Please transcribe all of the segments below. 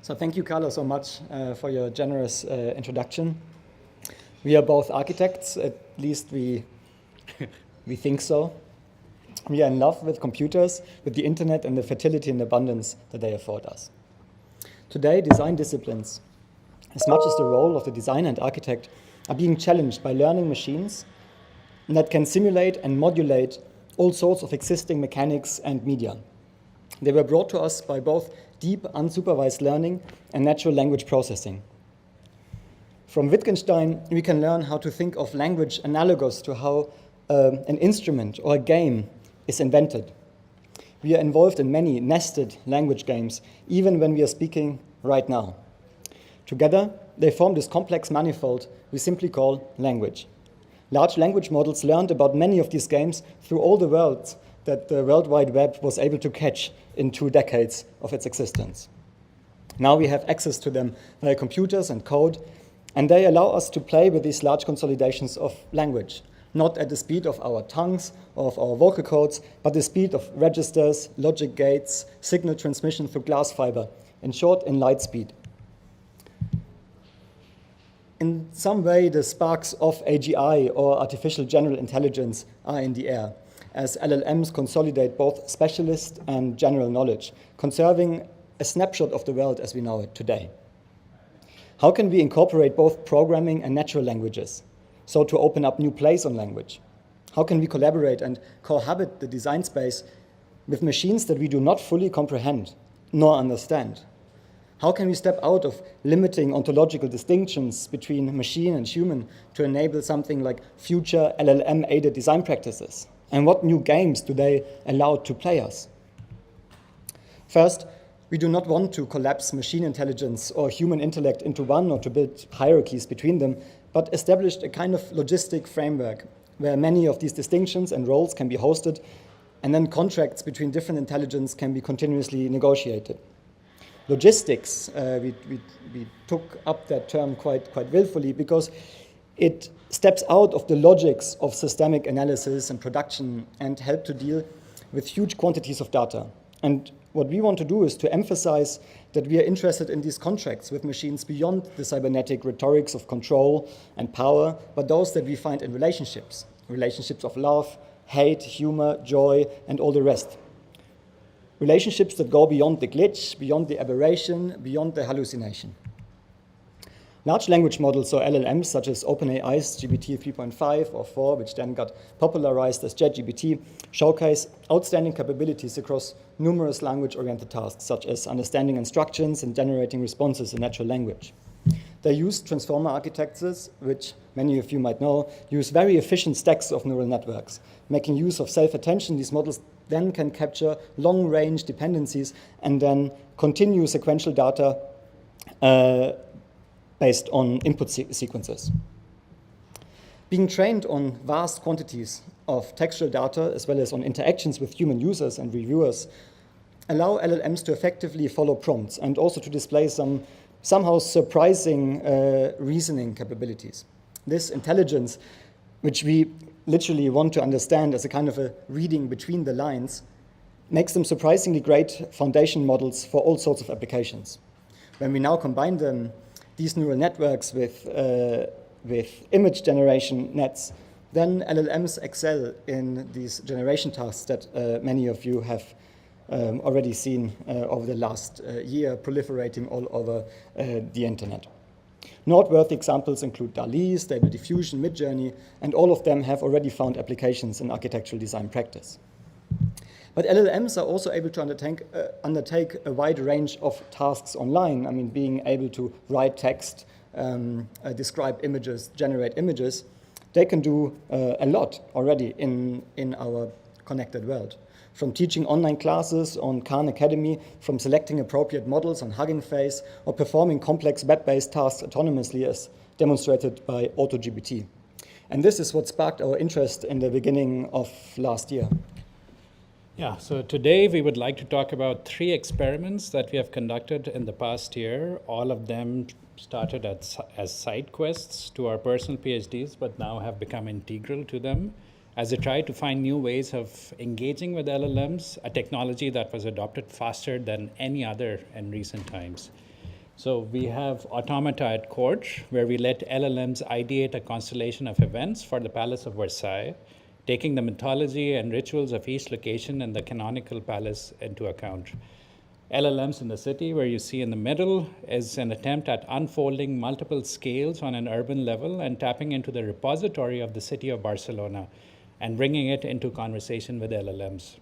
So thank you, Carlo, so much for your generous introduction. We are both architects, at least we think so. We are in love with computers, with the internet, and the fertility and abundance that they afford us. Today, design disciplines, as much as the role of the designer and architect, are being challenged by learning machines that can simulate and modulate all sorts of existing mechanics and media. They were brought to us by both deep unsupervised learning and natural language processing. From Wittgenstein, we can learn how to think of language analogous to how an instrument or a game is invented. We are involved in many nested language games, even when we are speaking right now. Together, they form this complex manifold we simply call language. Large language models learned about many of these games through all the worlds that the World Wide Web was able to catch in 2 decades of its existence. Now we have access to them via computers and code, and they allow us to play with these large consolidations of language, not at the speed of our tongues or of our vocal cords, but the speed of registers, logic gates, signal transmission through glass fiber, in short, in light speed. In some way, the sparks of AGI or artificial general intelligence are in the air, as LLMs consolidate both specialist and general knowledge, conserving a snapshot of the world as we know it today. How can we incorporate both programming and natural languages, so to open up new plays on language? How can we collaborate and cohabit the design space with machines that we do not fully comprehend nor understand? How can we step out of limiting ontological distinctions between machine and human to enable something like future LLM-aided design practices? And what new games do they allow to play us? First, we do not want to collapse machine intelligence or human intellect into one or to build hierarchies between them, but established a kind of logistic framework where many of these distinctions and roles can be hosted, and then contracts between different intelligence can be continuously negotiated. Logistics, we took up that term quite willfully because it steps out of the logics of systemic analysis and production and help to deal with huge quantities of data. And what we want to do is to emphasize that we are interested in these contracts with machines beyond the cybernetic rhetorics of control and power, but those that we find in relationships of love, hate, humor, joy, and all the rest. Relationships that go beyond the glitch, beyond the aberration, beyond the hallucination. Large language models, or LLMs, such as OpenAI's GPT 3.5 or 4, which then got popularized as JetGPT, showcase outstanding capabilities across numerous language-oriented tasks, such as understanding instructions and generating responses in natural language. They use transformer architectures, which many of you might know, use very efficient stacks of neural networks. Making use of self-attention, these models then can capture long-range dependencies and then continue sequential data based on input sequences. Being trained on vast quantities of textual data, as well as on interactions with human users and reviewers, allow LLMs to effectively follow prompts and also to display some somehow surprising reasoning capabilities. This intelligence, which we literally want to understand as a kind of a reading between the lines, makes them surprisingly great foundation models for all sorts of applications. When we now combine them, these neural networks with image generation nets, then LLMs excel in these generation tasks that many of you have already seen over the last year proliferating all over the internet. Noteworthy examples include DALL-E, Stable Diffusion, Midjourney, and all of them have already found applications in architectural design practice. But LLMs are also able to undertake a wide range of tasks online. I mean, being able to write text, describe images, generate images. They can do a lot already in our connected world. From teaching online classes on Khan Academy, from selecting appropriate models on Hugging Face, or performing complex web-based tasks autonomously as demonstrated by AutoGPT. And this is what sparked our interest in the beginning of last year. Yeah, so today we would like to talk about 3 experiments that we have conducted in the past year. All of them started as side quests to our personal PhDs, but now have become integral to them as they try to find new ways of engaging with LLMs, a technology that was adopted faster than any other in recent times. So we have Automata at Court, where we let LLMs ideate a constellation of events for the Palace of Versailles, taking the mythology and rituals of each location and the canonical palace into account. LLMs in the city, where you see in the middle, is an attempt at unfolding multiple scales on an urban level and tapping into the repository of the city of Barcelona and bringing it into conversation with LLMs.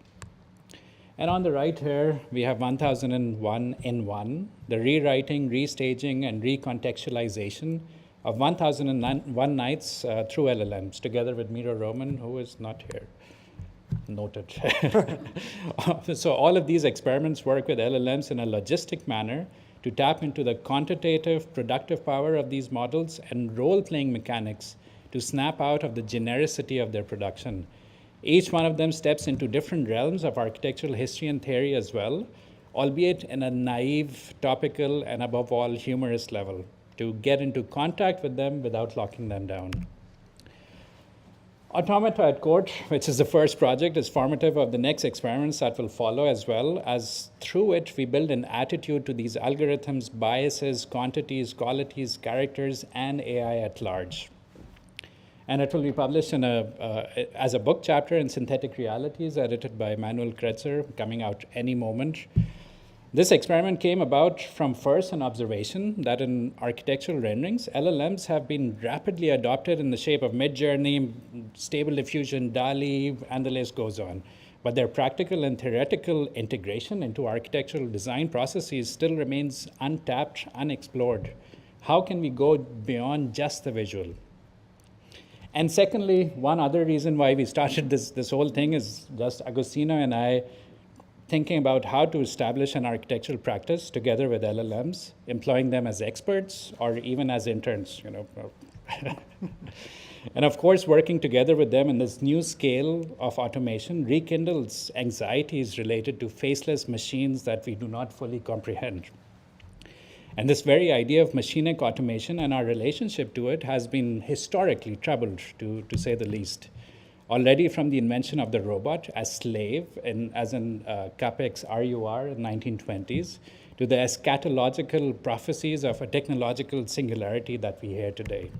And on the right here, we have 1001 in 1, the rewriting, restaging, and recontextualization of 1001 nights through LLMs, together with Miro Roman, who is not here. Noted. So all of these experiments work with LLMs in a logistic manner to tap into the quantitative, productive power of these models and role-playing mechanics to snap out of the genericity of their production. Each one of them steps into different realms of architectural history and theory as well, albeit in a naive, topical, and above all, humorous level, to get into contact with them without locking them down. Automata at Court, which is the first project, is formative of the next experiments that will follow, as well as through it we build an attitude to these algorithms, biases, quantities, qualities, characters, and AI at large. And it will be published as a book chapter in Synthetic Realities, edited by Manuel Kretzer, coming out any moment. This experiment came about from first an observation that in architectural renderings, LLMs have been rapidly adopted in the shape of Midjourney, Stable Diffusion, DALI, and the list goes on. But their practical and theoretical integration into architectural design processes still remains untapped, unexplored. How can we go beyond just the visual? And secondly, one other reason why we started this whole thing is just Agostino and I thinking about how to establish an architectural practice together with LLMs, employing them as experts or even as interns, And of course, working together with them in this new scale of automation rekindles anxieties related to faceless machines that we do not fully comprehend. And this very idea of machinic automation and our relationship to it has been historically troubled, to say the least. Already from the invention of the robot as slave, as in Capek's RUR in 1920s, to the eschatological prophecies of a technological singularity that we hear today.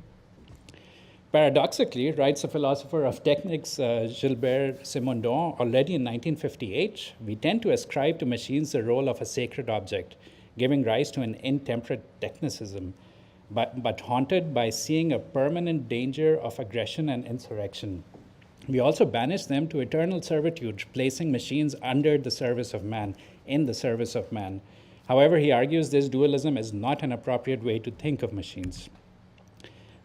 Paradoxically, writes a philosopher of technics, Gilbert Simondon, already in 1958, we tend to ascribe to machines the role of a sacred object, giving rise to an intemperate technicism, but haunted by seeing a permanent danger of aggression and insurrection. We also banish them to eternal servitude, placing machines under the service of man, in the service of man. However, he argues this dualism is not an appropriate way to think of machines.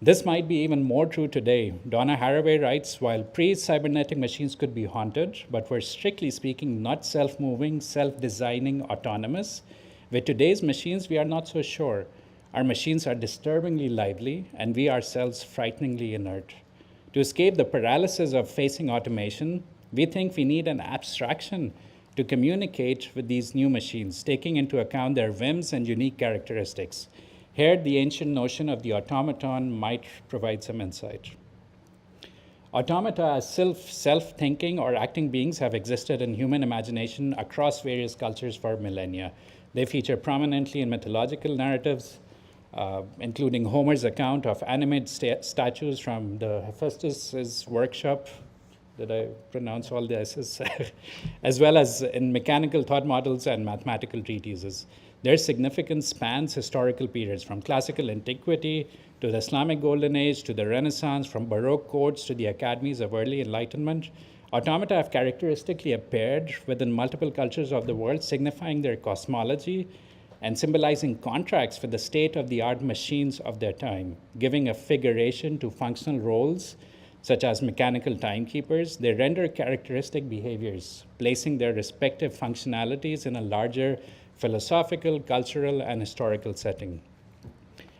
This might be even more true today. Donna Haraway writes, while pre-cybernetic machines could be haunted, but were strictly speaking not self-moving, self-designing, autonomous, with today's machines, we are not so sure. Our machines are disturbingly lively, and we ourselves frighteningly inert. To escape the paralysis of facing automation, we think we need an abstraction to communicate with these new machines, taking into account their whims and unique characteristics. Here, the ancient notion of the automaton might provide some insight. Automata as self-thinking or acting beings have existed in human imagination across various cultures for millennia. They feature prominently in mythological narratives, including Homer's account of animate statues from the Hephaestus' workshop. Did I pronounce all the S's? As well as in mechanical thought models and mathematical treatises. Their significance spans historical periods, from classical antiquity to the Islamic Golden Age to the Renaissance, from Baroque courts to the academies of early Enlightenment. Automata have characteristically appeared within multiple cultures of the world, signifying their cosmology and symbolizing contracts with the state-of-the-art machines of their time, giving a figuration to functional roles such as mechanical timekeepers. They render characteristic behaviors, placing their respective functionalities in a larger philosophical, cultural, and historical setting.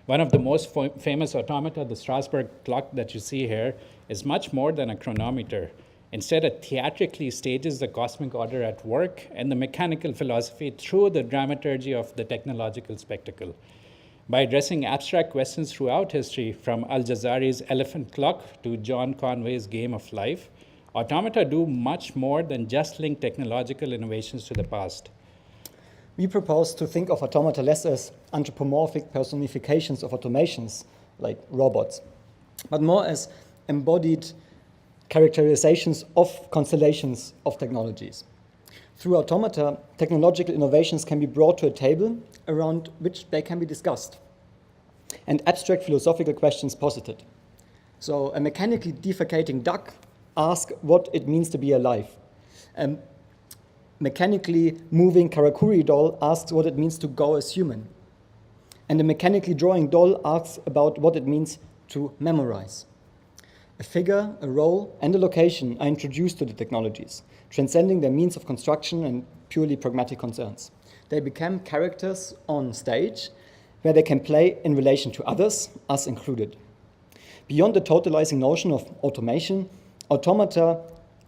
One of the most famous automata, the Strasbourg clock that you see here, is much more than a chronometer. Instead, it theatrically stages the cosmic order at work and the mechanical philosophy through the dramaturgy of the technological spectacle. By addressing abstract questions throughout history, from Al-Jazari's elephant clock to John Conway's game of life, automata do much more than just link technological innovations to the past. We propose to think of automata less as anthropomorphic personifications of automations, like robots, but more as embodied characterizations of constellations of technologies. Through automata, technological innovations can be brought to a table around which they can be discussed, and abstract philosophical questions posited. So a mechanically defecating duck asks what it means to be alive. A mechanically moving karakuri doll asks what it means to go as human. And a mechanically drawing doll asks about what it means to memorize. A figure, a role, and a location are introduced to the technologies, transcending their means of construction and purely pragmatic concerns. They become characters on stage where they can play in relation to others, us included. Beyond the totalizing notion of automation, automata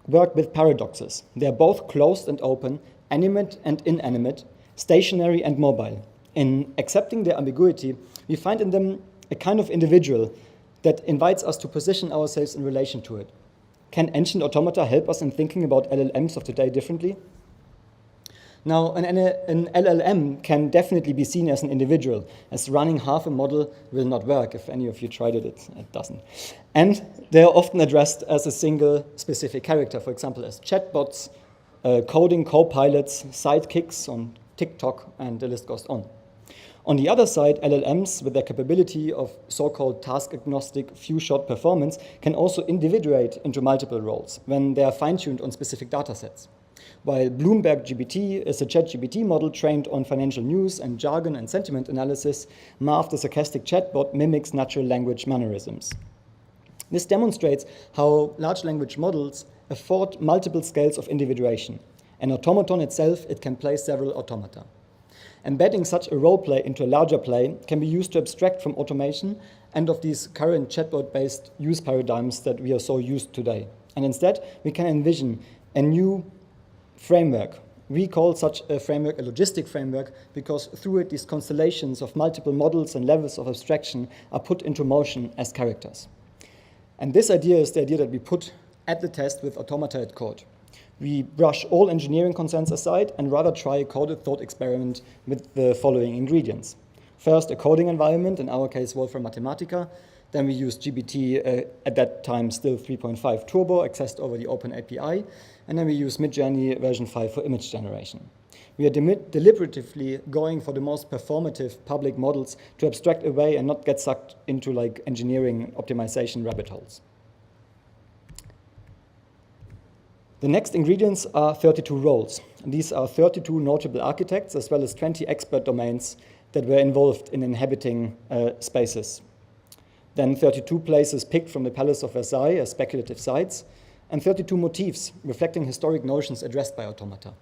work with paradoxes. They are both closed and open, animate and inanimate, stationary and mobile. In accepting their ambiguity, we find in them a kind of individual that invites us to position ourselves in relation to it. Can ancient automata help us in thinking about LLMs of today differently? Now, an LLM can definitely be seen as an individual, as running half a model will not work. If any of you tried it, it doesn't. And they are often addressed as a single specific character, for example, as chatbots, coding co-pilots, sidekicks on TikTok, and the list goes on. On the other side, LLMs, with their capability of so-called task-agnostic few-shot performance, can also individuate into multiple roles when they are fine-tuned on specific datasets. While Bloomberg GPT is a ChatGPT model trained on financial news and jargon and sentiment analysis, Marv, the sarcastic chatbot, mimics natural language mannerisms. This demonstrates how large language models afford multiple scales of individuation. An automaton itself, it can play several automata. Embedding such a role play into a larger play can be used to abstract from automation and of these current chatbot-based use paradigms that we are so used today. And instead, we can envision a new framework. We call such a framework a logistic framework because through it, these constellations of multiple models and levels of abstraction are put into motion as characters. And this idea is the idea that we put at the test with automata at code. We brush all engineering concerns aside and rather try a coded thought experiment with the following ingredients. First, a coding environment, in our case, Wolfram Mathematica. Then we use GPT, at that time still 3.5 Turbo, accessed over the Open API. And then we use Midjourney version 5 for image generation. We are deliberatively going for the most performative public models to abstract away and not get sucked into like engineering optimization rabbit holes. The next ingredients are 32 roles. These are 32 notable architects as well as 20 expert domains that were involved in inhabiting spaces. Then 32 places picked from the Palace of Versailles as speculative sites, and 32 motifs reflecting historic notions addressed by automata.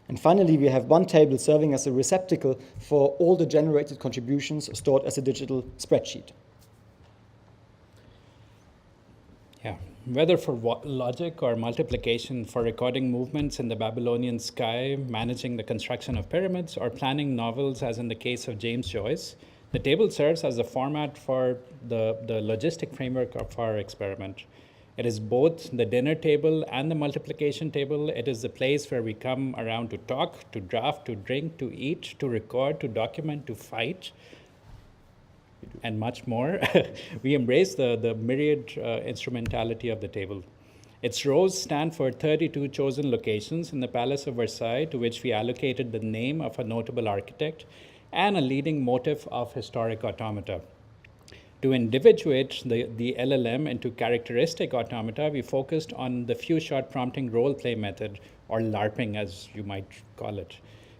And finally, we have one table serving as a receptacle for all the generated contributions stored as a digital spreadsheet. Yeah, whether for logic or multiplication, for recording movements in the Babylonian sky, managing the construction of pyramids, or planning novels, as in the case of James Joyce, the table serves as the format for the logistic framework of our experiment. It is both the dinner table and the multiplication table. It is the place where we come around to talk, to draft, to drink, to eat, to record, to document, to fight, and much more. We embrace the myriad instrumentality of the table. Its rows stand for 32 chosen locations in the Palace of Versailles, to which we allocated the name of a notable architect and a leading motif of historic automata. To individuate the LLM into characteristic automata, we focused on the few-shot prompting role-play method, or LARPing as you might call it,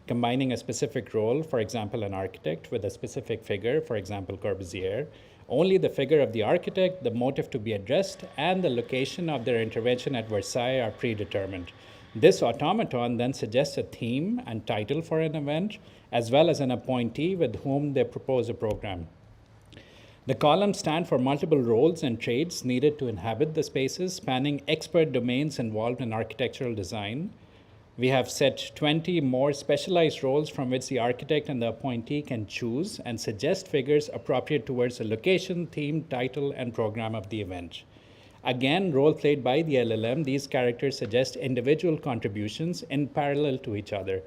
combining a specific role, for example, an architect, with a specific figure, for example, Corbusier. Only the figure of the architect, the motive to be addressed, and the location of their intervention at Versailles are predetermined. This automaton then suggests a theme and title for an event, as well as an appointee with whom they propose a program. The columns stand for multiple roles and trades needed to inhabit the spaces, spanning expert domains involved in architectural design. We have set 20 more specialized roles from which the architect and the appointee can choose and suggest figures appropriate towards the location, theme, title, and program of the event. Again, role played by the LLM, these characters suggest individual contributions in parallel to each other.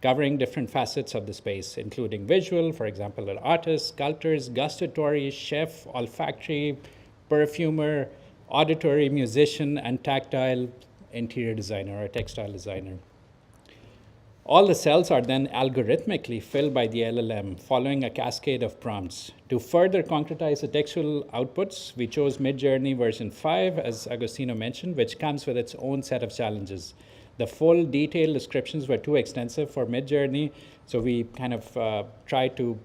covering different facets of the space, including visual, for example, an artist, sculptors, gustatory, chef, olfactory, perfumer, auditory, musician, and tactile interior designer or textile designer. All the cells are then algorithmically filled by the LLM following a cascade of prompts. To further concretize the textual outputs, we chose Midjourney version 5, as Agostino mentioned, which comes with its own set of challenges. The full detailed descriptions were too extensive for Midjourney, so we kind of tried to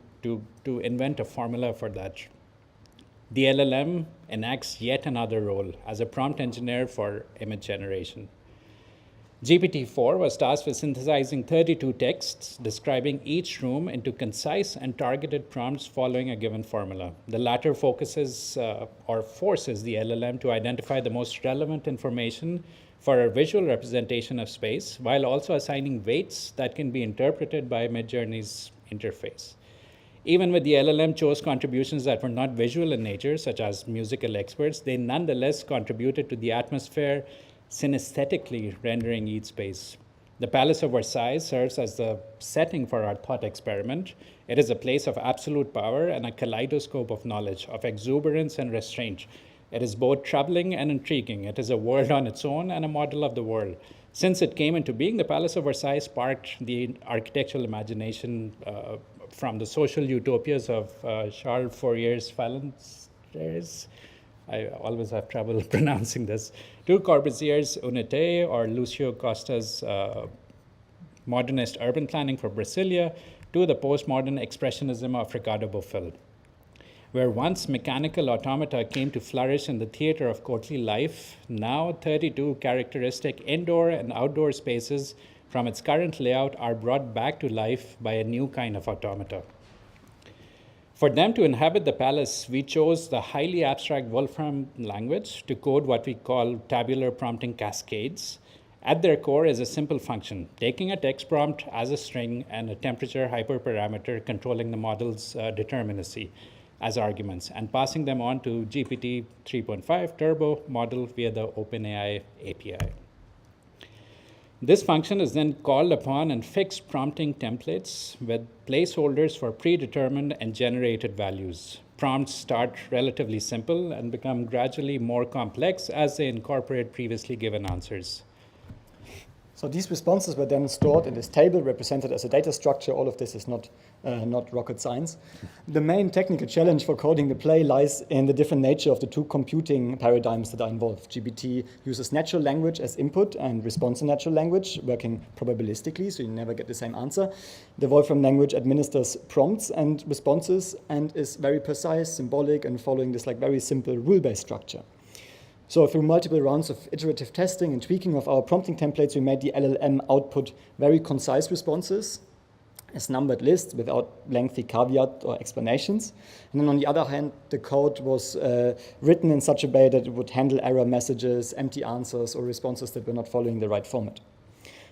invent a formula for that. The LLM enacts yet another role as a prompt engineer for image generation. GPT-4 was tasked with synthesizing 32 texts describing each room into concise and targeted prompts following a given formula. The latter focuses or forces the LLM to identify the most relevant information for a visual representation of space, while also assigning weights that can be interpreted by Midjourney's interface. Even with the LLM chose contributions that were not visual in nature, such as musical experts, they nonetheless contributed to the atmosphere, synesthetically rendering each space. The Palace of Versailles serves as the setting for our thought experiment. It is a place of absolute power and a kaleidoscope of knowledge, of exuberance and restraint. It is both troubling and intriguing. It is a world on its own and a model of the world. Since it came into being, the Palace of Versailles sparked the architectural imagination from the social utopias of Charles Fourier's phalansteres. I always have trouble pronouncing this, to Corbusier's Unité or Lucio Costa's modernist urban planning for Brasilia, to the postmodern expressionism of Ricardo Bofill. Where once mechanical automata came to flourish in the theater of courtly life, now 32 characteristic indoor and outdoor spaces from its current layout are brought back to life by a new kind of automata. For them to inhabit the palace, we chose the highly abstract Wolfram language to code what we call tabular prompting cascades. At their core is a simple function, taking a text prompt as a string and a temperature hyperparameter controlling the model's determinacy as arguments, and passing them on to GPT 3.5 Turbo model via the OpenAI API. This function is then called upon and fixed prompting templates with placeholders for predetermined and generated values. Prompts start relatively simple and become gradually more complex as they incorporate previously given answers. So these responses were then stored in this table represented as a data structure. All of this is not rocket science. The main technical challenge for coding the play lies in the different nature of the two computing paradigms that are involved. GPT uses natural language as input and responds in natural language, working probabilistically, so you never get the same answer. The Wolfram language administers prompts and responses and is very precise, symbolic, and following this very simple rule-based structure. So through multiple rounds of iterative testing and tweaking of our prompting templates, we made the LLM output very concise responses as numbered lists without lengthy caveat or explanations. And then on the other hand, the code was written in such a way that it would handle error messages, empty answers, or responses that were not following the right format.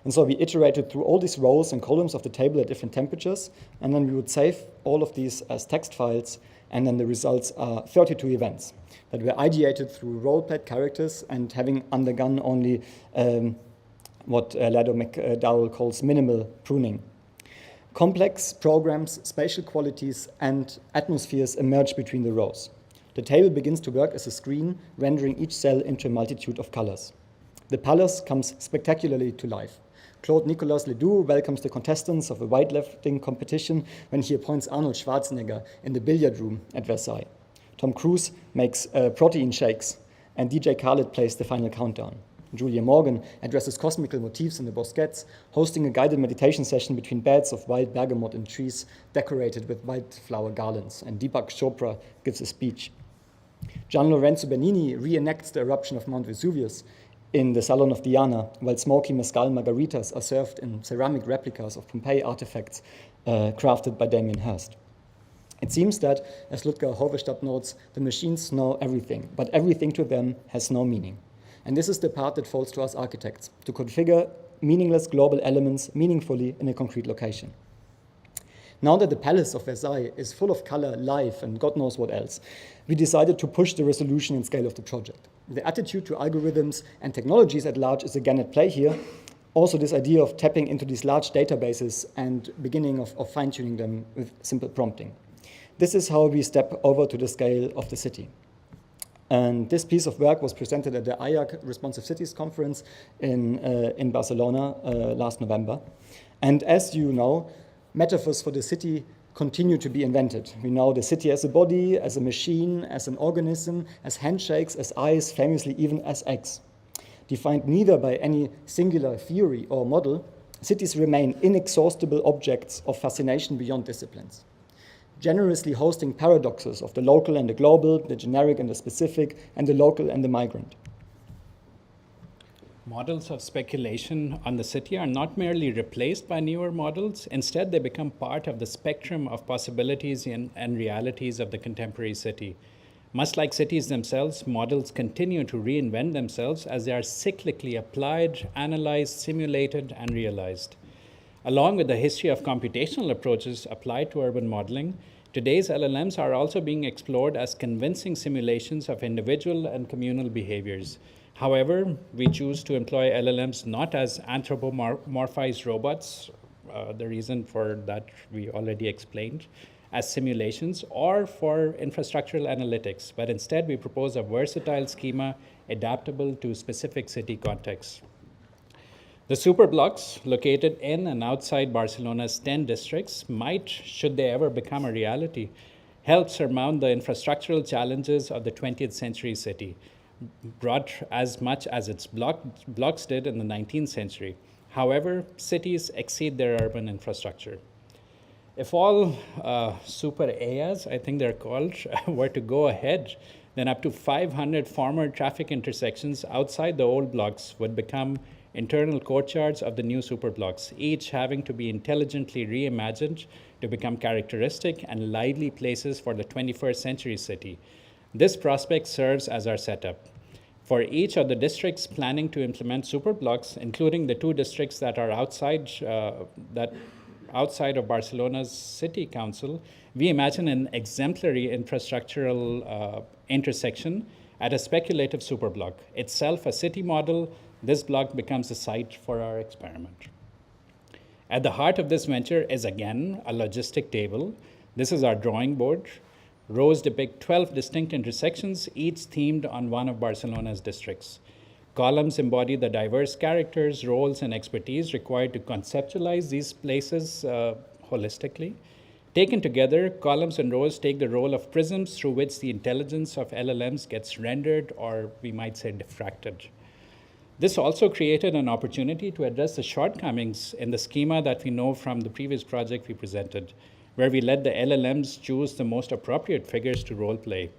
And so we iterated through all these rows and columns of the table at different temperatures, and then we would save all of these as text files, and then the results are 32 events that were ideated through role-played characters and having undergone only what Lado McDowell calls minimal pruning. Complex programs, spatial qualities, and atmospheres emerge between the rows. The table begins to work as a screen, rendering each cell into a multitude of colors. The palace comes spectacularly to life. Claude Nicolas Ledoux welcomes the contestants of a weightlifting competition when he appoints Arnold Schwarzenegger in the billiard room at Versailles. Tom Cruise makes protein shakes, and DJ Khaled plays the final countdown. Julia Morgan addresses cosmical motifs in the Bosquets, hosting a guided meditation session between beds of wild bergamot and trees decorated with wildflower garlands, and Deepak Chopra gives a speech. Gian Lorenzo Bernini reenacts the eruption of Mount Vesuvius in the Salon of Diana, while smoky mezcal margaritas are served in ceramic replicas of Pompeii artifacts crafted by Damien Hirst. It seems that, as Ludger Hovestad notes, the machines know everything, but everything to them has no meaning. And this is the part that falls to us architects, to configure meaningless global elements meaningfully in a concrete location. Now that the Palace of Versailles is full of color, life, and God knows what else, we decided to push the resolution and scale of the project. The attitude to algorithms and technologies at large is again at play here. also this idea of tapping into these large databases and beginning of fine-tuning them with simple prompting. This is how we step over to the scale of the city. And this piece of work was presented at the IAC Responsive Cities Conference in Barcelona last November. And as you know, metaphors for the city continue to be invented. We know the city as a body, as a machine, as an organism, as handshakes, as eyes, famously even as eggs. Defined neither by any singular theory or model, cities remain inexhaustible objects of fascination beyond disciplines, generously hosting paradoxes of the local and the global, the generic and the specific, and the local and the migrant. Models of speculation on the city are not merely replaced by newer models. Instead, they become part of the spectrum of possibilities and realities of the contemporary city. Much like cities themselves, models continue to reinvent themselves as they are cyclically applied, analyzed, simulated, and realized. Along with the history of computational approaches applied to urban modeling, today's LLMs are also being explored as convincing simulations of individual and communal behaviors. However, we choose to employ LLMs not as anthropomorphized robots, the reason for that we already explained, as simulations or for infrastructural analytics, but instead we propose a versatile schema adaptable to specific city contexts. The superblocks located in and outside Barcelona's 10 districts might, should they ever become a reality, help surmount the infrastructural challenges of the 20th century city, brought as much as its blocks did in the 19th century. However, cities exceed their urban infrastructure. If all super AIAs, I think they're called, were to go ahead, then up to 500 former traffic intersections outside the old blocks would become internal courtyards of the new superblocks, each having to be intelligently reimagined to become characteristic and lively places for the 21st century city. This prospect serves as our setup. For each of the districts planning to implement superblocks, including the 2 districts that are outside of Barcelona's city council, we imagine an exemplary infrastructural intersection at a speculative superblock. Itself a city model, this block becomes the site for our experiment. At the heart of this venture is again a logistic table. This is our drawing board. Rows depict 12 distinct intersections, each themed on one of Barcelona's districts. Columns embody the diverse characters, roles, and expertise required to conceptualize these places holistically. Taken together, columns and rows take the role of prisms through which the intelligence of LLMs gets rendered, or we might say diffracted. This also created an opportunity to address the shortcomings in the schema that we know from the previous project we presented, where we let the LLMs choose the most appropriate figures to role play.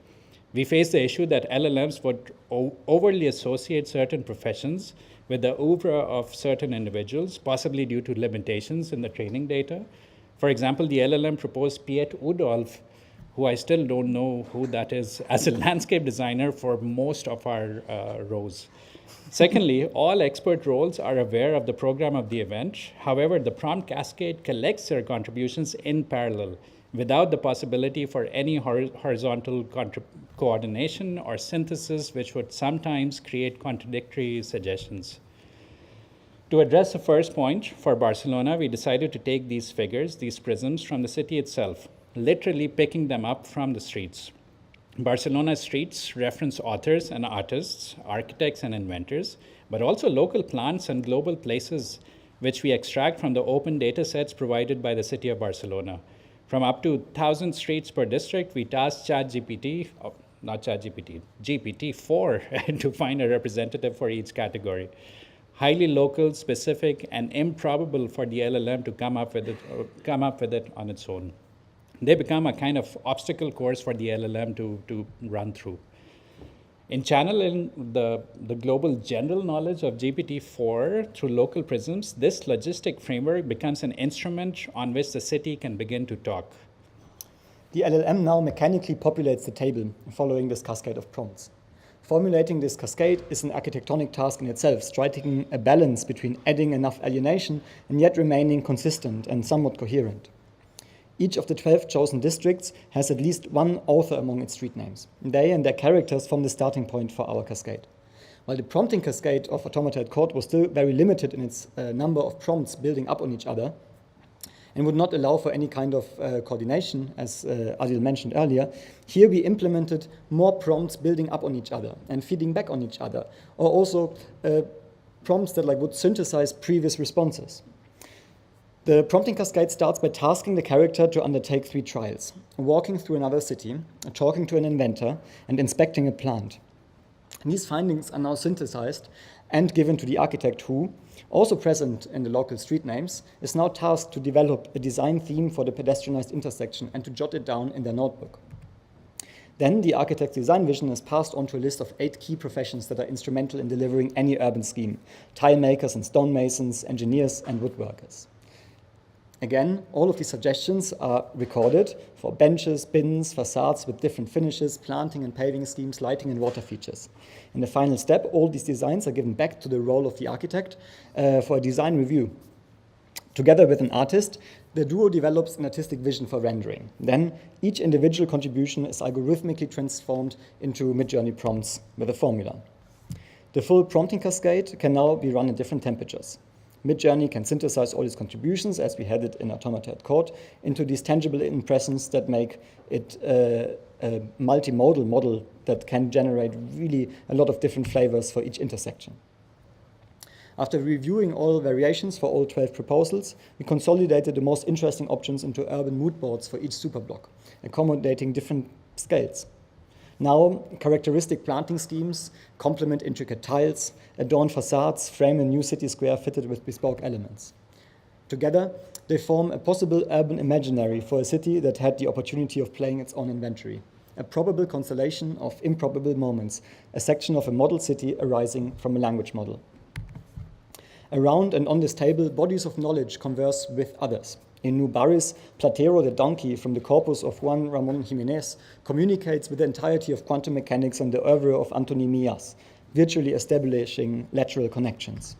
We face the issue that LLMs would overly associate certain professions with the oeuvre of certain individuals, possibly due to limitations in the training data. For example, the LLM proposed Piet Oudolf, who I still don't know who that is, as a landscape designer for most of our rows. Secondly, all expert roles are aware of the program of the event. However, the prompt cascade collects their contributions in parallel, without the possibility for any horizontal coordination or synthesis, which would sometimes create contradictory suggestions. To address the first point, for Barcelona, we decided to take these figures, these prisms, from the city itself, literally picking them up from the streets. Barcelona's streets reference authors and artists, architects and inventors, but also local plants and global places, which we extract from the open data sets provided by the city of Barcelona. From up to 1,000 streets per district, we tasked GPT-4 to find a representative for each category. Highly local, specific, and improbable for the LLM to come up with it on its own. They become a kind of obstacle course for the LLM to run through. In channeling the global general knowledge of GPT-4 through local prisms, this logistic framework becomes an instrument on which the city can begin to talk. The LLM now mechanically populates the table following this cascade of prompts. Formulating this cascade is an architectonic task in itself, striking a balance between adding enough alienation and yet remaining consistent and somewhat coherent. Each of the 12 chosen districts has at least one author among its street names. They and their characters form the starting point for our cascade. While the prompting cascade of automata at court was still very limited in its number of prompts building up on each other, and would not allow for any kind of coordination, as Adil mentioned earlier, here we implemented more prompts building up on each other and feeding back on each other, or also prompts that would synthesize previous responses. The prompting cascade starts by tasking the character to undertake 3 trials: walking through another city, talking to an inventor, and inspecting a plant. And these findings are now synthesized and given to the architect who, also present in the local street names, is now tasked to develop a design theme for the pedestrianized intersection and to jot it down in their notebook. Then the architect's design vision is passed on to a list of 8 key professions that are instrumental in delivering any urban scheme: tile makers and stonemasons, engineers and woodworkers. Again, all of these suggestions are recorded for benches, bins, facades with different finishes, planting and paving schemes, lighting and water features. In the final step, all these designs are given back to the role of the architect for a design review. Together with an artist, the duo develops an artistic vision for rendering. Then each individual contribution is algorithmically transformed into Midjourney prompts with a formula. The full prompting cascade can now be run at different temperatures. Midjourney can synthesize all these contributions, as we had it in Automata at Court, into these tangible impressions that make it a multimodal model that can generate really a lot of different flavors for each intersection. After reviewing all variations for all 12 proposals, we consolidated the most interesting options into urban mood boards for each superblock, accommodating different scales. Now, characteristic planting schemes complement intricate tiles, adorn facades, frame a new city square fitted with bespoke elements. Together, they form a possible urban imaginary for a city that had the opportunity of playing its own inventory, a probable constellation of improbable moments, a section of a model city arising from a language model. Around and on this table, bodies of knowledge converse with others. In Nubaris, Platero the donkey from the corpus of Juan Ramon Jimenez communicates with the entirety of quantum mechanics and the oeuvre of Antoni Mias, virtually establishing lateral connections.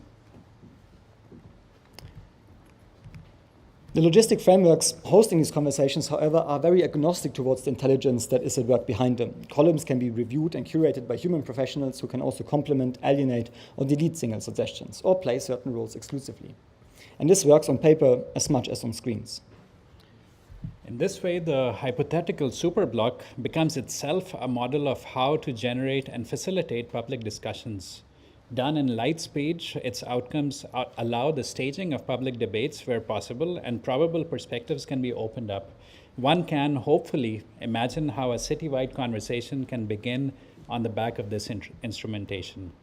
The logistic frameworks hosting these conversations, however, are very agnostic towards the intelligence that is at work behind them. Columns can be reviewed and curated by human professionals who can also complement, alienate, or delete single suggestions, or play certain roles exclusively. And this works on paper as much as on screens. In this way, the hypothetical superblock becomes itself a model of how to generate and facilitate public discussions. Done in light speed, its outcomes allow the staging of public debates where possible, and probable perspectives can be opened up. One can hopefully imagine how a citywide conversation can begin on the back of this instrumentation.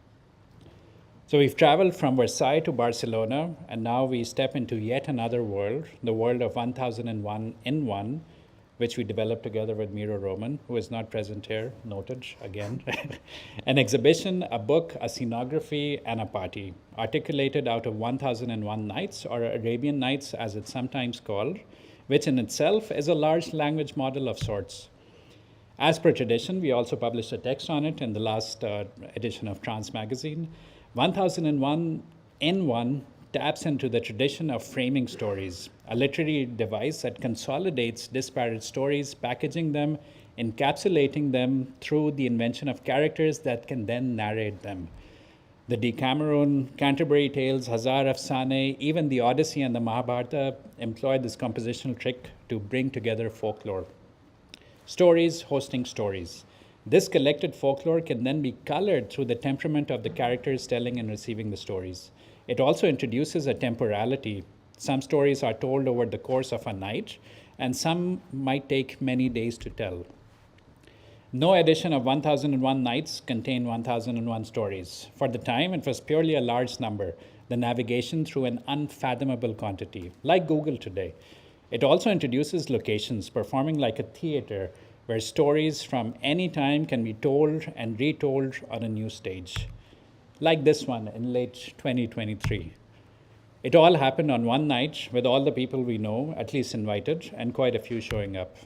So we've traveled from Versailles to Barcelona, and now we step into yet another world, the world of 1001 in 1, which we developed together with Miro Roman, who is not present here, noted again. An exhibition, a book, a scenography, and a party, articulated out of 1001 Nights, or Arabian Nights as it's sometimes called, which in itself is a large language model of sorts. As per tradition, we also published a text on it in the last edition of Trans Magazine. 1001 in 1 taps into the tradition of framing stories, a literary device that consolidates disparate stories, packaging them, encapsulating them through the invention of characters that can then narrate them. The Decameron, Canterbury Tales, Hazar Afsane, even the Odyssey and the Mahabharata employed this compositional trick to bring together folklore. Stories hosting stories. This collected folklore can then be colored through the temperament of the characters telling and receiving the stories. It also introduces a temporality. Some stories are told over the course of a night, and some might take many days to tell. No edition of 1001 Nights contained 1001 stories. For the time, it was purely a large number, the navigation through an unfathomable quantity, like Google today. It also introduces locations, performing like a theater, where stories from any time can be told and retold on a new stage, like this one in late 2023. It all happened on one night with all the people we know, at least invited, and quite a few showing up.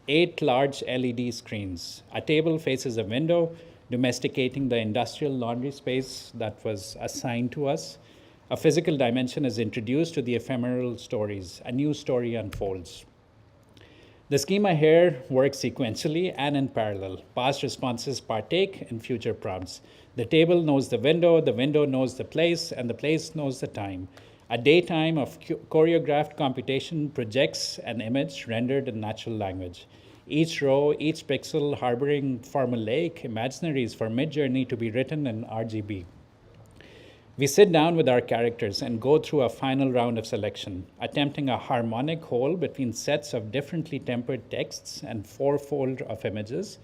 8 large LED screens. A table faces a window, domesticating the industrial laundry space that was assigned to us. A physical dimension is introduced to the ephemeral stories. A new story unfolds. The schema here works sequentially and in parallel. Past responses partake in future prompts. The table knows the window knows the place, and the place knows the time. A daytime of choreographed computation projects an image rendered in natural language. Each row, each pixel harboring formulaic imaginaries for Midjourney to be written in RGB. We sit down with our characters and go through a final round of selection, attempting a harmonic whole between sets of differently tempered texts and fourfold of images.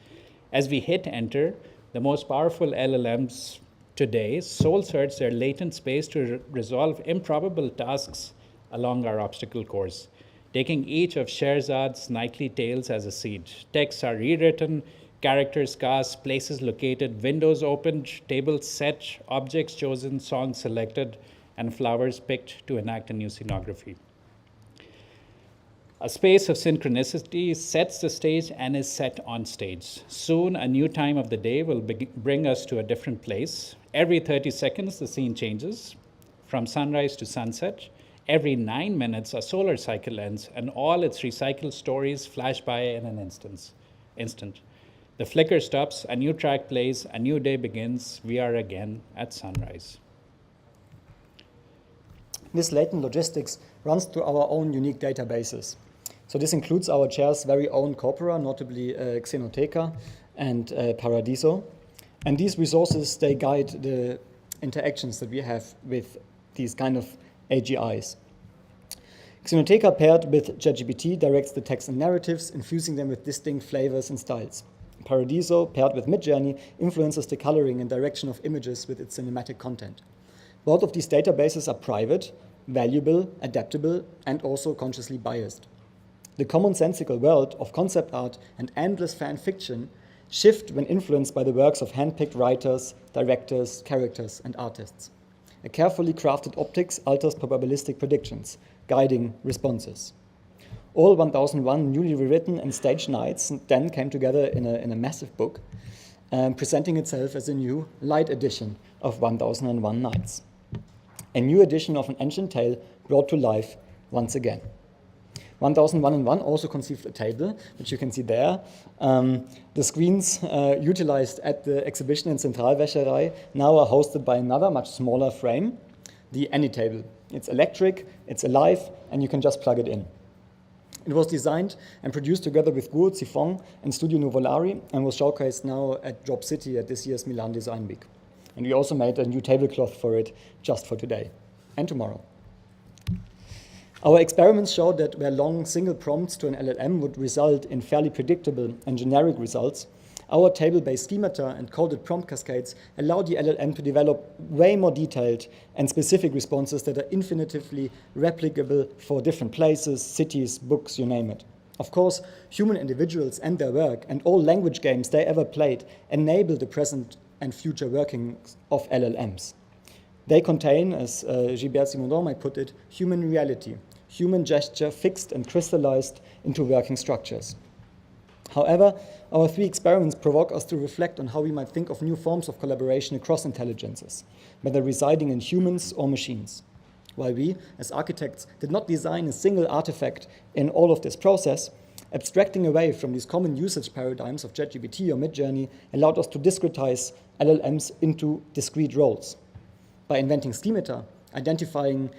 As we hit enter, the most powerful LLMs today soul search their latent space to resolve improbable tasks along our obstacle course, taking each of Scheherazad's nightly tales as a seed. Texts are rewritten, characters cast, places located, windows opened, tables set, objects chosen, songs selected, and flowers picked to enact a new scenography. A space of synchronicity sets the stage and is set on stage. Soon, a new time of the day will bring us to a different place. Every 30 seconds, the scene changes from sunrise to sunset. Every 9 minutes, a solar cycle ends, and all its recycled stories flash by in an instant. The flicker stops, a new track plays, a new day begins. We are again at sunrise. This latent logistics runs through our own unique databases. So this includes our chair's very own corpora, notably Xenoteca and Paradiso. And these resources, they guide the interactions that we have with these kind of AGIs. Xenoteca paired with ChatGPT directs the text and narratives, infusing them with distinct flavors and styles. Paradiso, paired with Midjourney, influences the coloring and direction of images with its cinematic content. Both of these databases are private, valuable, adaptable, and also consciously biased. The commonsensical world of concept art and endless fan fiction shift when influenced by the works of hand-picked writers, directors, characters, and artists. A carefully crafted optics alters probabilistic predictions, guiding responses. All 1001 newly rewritten and staged nights then came together in a massive book, presenting itself as a new light edition of 1001 Nights. A new edition of an ancient tale brought to life once again. 1001 also conceived a table, which you can see there. The screens utilized at the exhibition in Zentralwäscherei now are hosted by another much smaller frame, the AnyTable. It's electric, it's alive, and you can just plug it in. It was designed and produced together with Guo Zifong and Studio Nuvolari and was showcased now at Drop City at this year's Milan Design Week. And we also made a new tablecloth for it just for today and tomorrow. Our experiments showed that where long single prompts to an LLM would result in fairly predictable and generic results, our table-based schemata and coded prompt cascades allow the LLM to develop way more detailed and specific responses that are infinitively replicable for different places, cities, books, you name it. Of course, human individuals and their work and all language games they ever played enable the present and future workings of LLMs. They contain, as Gilbert Simondon might put it, human reality, human gesture fixed and crystallized into working structures. However, our three experiments provoke us to reflect on how we might think of new forms of collaboration across intelligences, whether residing in humans or machines. While we, as architects, did not design a single artifact in all of this process, abstracting away from these common usage paradigms of ChatGPT or Midjourney allowed us to discretize LLMs into discrete roles. By inventing schemata, identifying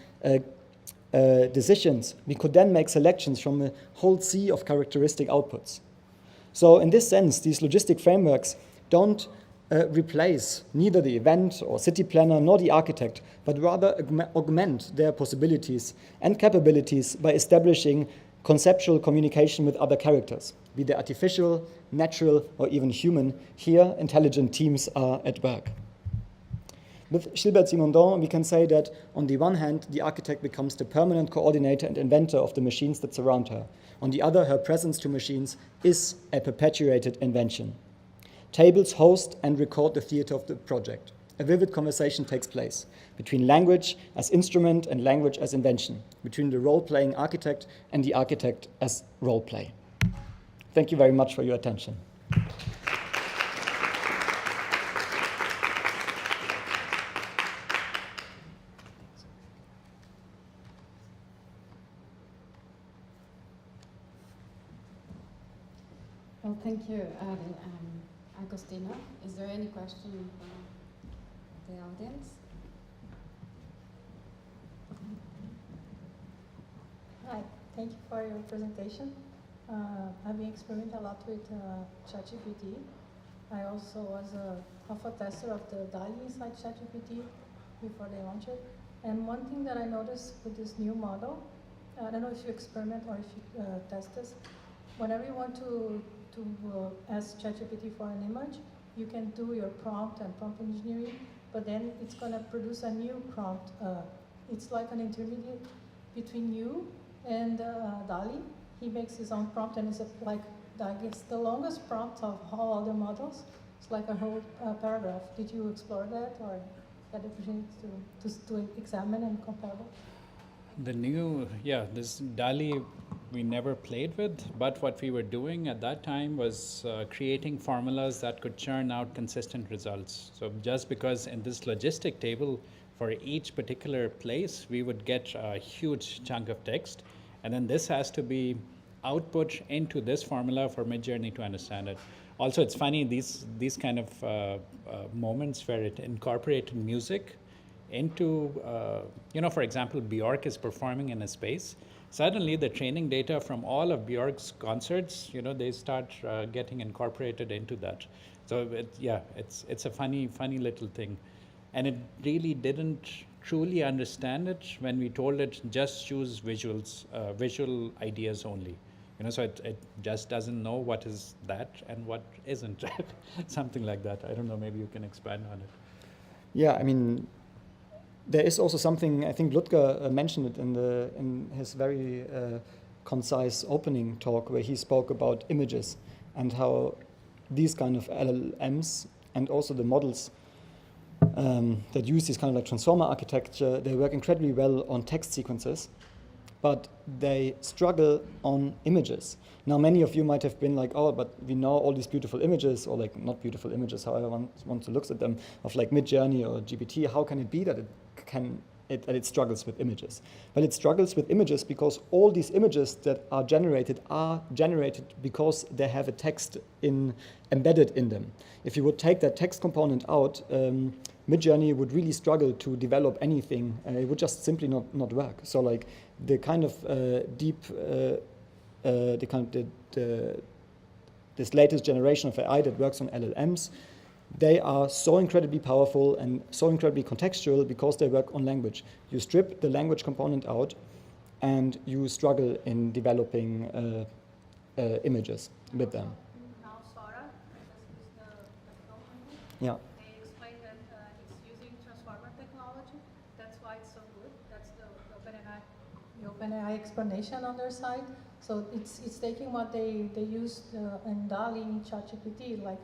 decisions, we could then make selections from a whole sea of characteristic outputs. So in this sense, these logistic frameworks don't replace neither the event or city planner nor the architect, but rather augment their possibilities and capabilities by establishing conceptual communication with other characters, be they artificial, natural, or even human. Here, intelligent teams are at work. With Gilbert Simondon, we can say that on the one hand, the architect becomes the permanent coordinator and inventor of the machines that surround her. On the other, her presence to machines is a perpetuated invention. Tables host and record the theater of the project. A vivid conversation takes place between language as instrument and language as invention, between the role-playing architect and the architect as role-play. Thank you very much for your attention. Well, thank you, Adil and Agostino. Is there any question from the audience? Hi, thank you for your presentation. I've been experimenting a lot with ChatGPT. I also was a alpha tester of the DALI inside ChatGPT before they launched it. And one thing that I noticed with this new model, I don't know if you experiment or if you test this, whenever you want to ask ChatGPT for an image, you can do your prompt and prompt engineering, but then it's going to produce a new prompt. It's like an intermediate between you and DALI. He makes his own prompt, and it's like, I guess, the longest prompt of all other models. It's like a whole paragraph. Did you explore that, or had the opportunity to examine and compare it? The new, this DALI we never played with, but what we were doing at that time was creating formulas that could churn out consistent results. So just because in this logistic table, for each particular place, we would get a huge chunk of text, and then this has to be output into this formula for Midjourney to understand it. Also, it's funny, these kind of moments where it incorporated music into, for example, Bjork is performing in a space. Suddenly, the training data from all of Bjork's concerts, they start getting incorporated into that. So it's a funny little thing, and it really didn't truly understand it when we told it just choose visuals, visual ideas only. So it just doesn't know what is that and what isn't, something like that. I don't know, maybe you can expand on it. Yeah, I mean, there is also something, I think Ludger mentioned it in his very concise opening talk, where he spoke about images and how these kind of LLMs and also the models that use this kind of like transformer architecture, they work incredibly well on text sequences, but they struggle on images. Now, many of you might have been like, oh, but we know all these beautiful images, or like not beautiful images, however one wants to look at them, of like Midjourney or GPT. How can it be that it struggles with images? Well, it struggles with images because all these images that are generated because they have a text embedded in them. If you would take that text component out, Midjourney would really struggle to develop anything. It would just simply not work. So like the kind of this latest generation of AI that works on LLMs, they are so incredibly powerful and so incredibly contextual because they work on language. You strip the language component out, and you struggle in developing images with them. Now Sora, this is the film movie. Yeah. They explain that it's using transformer technology. That's why it's so good. That's the OpenAI explanation on their side. So it's taking what they used in DALI in ChatGPT, like